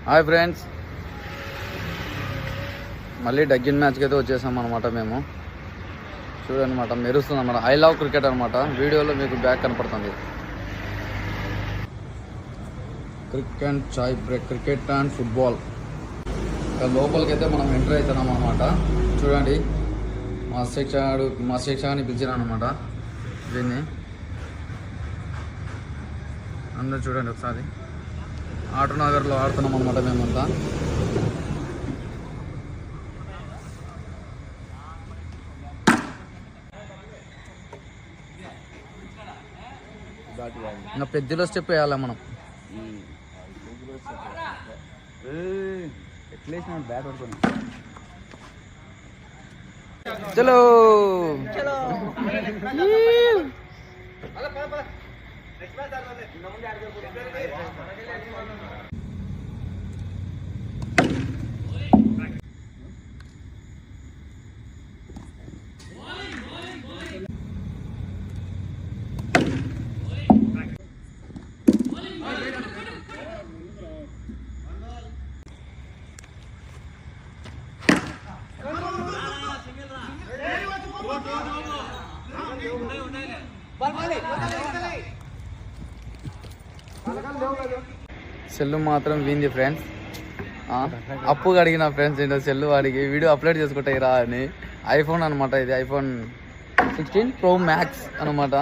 Hi friends, మళ్ళీ డగ్గిన్ మ్యాచ్కి అయితే వచ్చేసాం అనమాట. మేము చూడండి అనమాట, మెరుస్తుంది అనమాట. ఐ లవ్ క్రికెట్ అనమాట. వీడియోలో మీకు బ్యాక్ కనపడుతుంది. Cricket chai break, cricket and football. ఇక్కడ లోపలికి అయితే మనం ఎంటర్ అవుతున్నాం అనమాట. చూడండి, మా శిక్షకుని పిలిచినా అనమాట. దీన్ని అందరూ చూడండి ఒకసారి. ఆటోనగర్లో ఆడుతున్నాం అనమాట మేమంతా. ఇంకా పెద్దలో స్టెప్ వేయాలి మనం. బ్యాట్ పడుతుంది. చలో సెల్లు మాత్రం వింది ఫ్రెండ్స్. అప్పుగా అడిగిన ఫ్రెండ్స్ ఏంటో సెల్లు వాడికి వీడియో అప్లోడ్ చేసుకుంటాయి రా అని. ఐఫోన్ అనమాట, ఇది ఐఫోన్ 16 Pro Max అనమాట.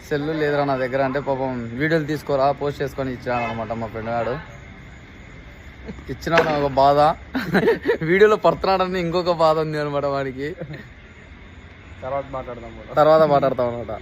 సెల్లు లేదురా నా దగ్గర అంటే పాపం వీడియోలు తీసుకోరా పోస్ట్ చేసుకొని ఇచ్చినాడు అనమాట మా ఫ్రెండ్ గాడు. ఇచ్చినాడు ఒక బాధ, వీడియోలో పడుతున్నాడని ఇంకొక బాధ ఉంది అనమాట వాడికి. తర్వాత మాట్లాడతాం అనమాట.